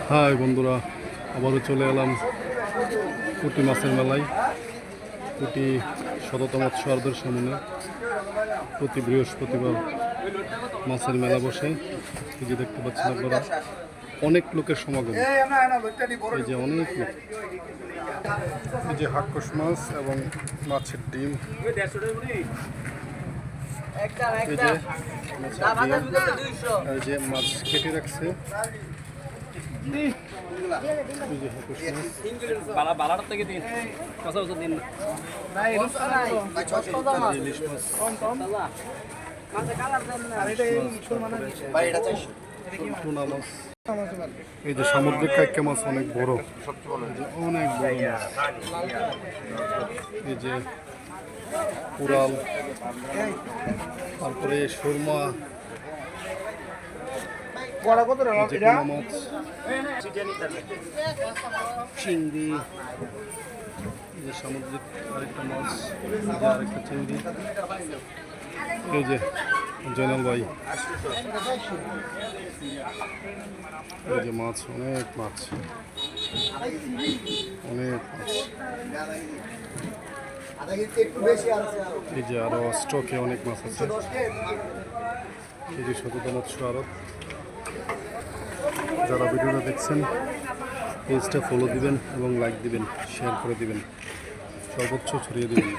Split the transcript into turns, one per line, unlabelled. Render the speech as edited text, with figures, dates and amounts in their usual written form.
High বন্ধুরা, আবারও চলে এলাম পুঁটি মাছের মেলায়। পুঁটি শততম মৎস্যদের সামনে প্রতি বৃহস্পতিবার মাছের মেলা বসে। এই যে দেখতে পাচ্ছেন আপনারা, অনেক লোকের সমাগম। এই যে অনেক লোক, এই যে হাক্কস মাছ এবং মাছের ডিম, এই যে মাছ কেটে রাখছে। এই যে সামুদ্রিক কাইকা মাছ অনেক বড়, অনেক বড় মাছ। এই যে কুরাল, তারপরে সুরমা, মাছ, চিংড়ি, এই যে সামুদ্রিক আরেকটা মাছ, আরেকটা চিংড়ি। এই যে জয়নাল ভাই, এই যে মাছ, অনেক মাছ, অনেক মাছ। এই যে আরো স্টকে অনেক মাছ আছে। এই যে শততম মৎস্য আড়ত। যারা ভিডিওটা দেখছেন, পেজটা ফলো দিবেন এবং লাইক দিবেন, শেয়ার করে দিবেন, সর্বোচ্চ ছড়িয়ে দিবেন।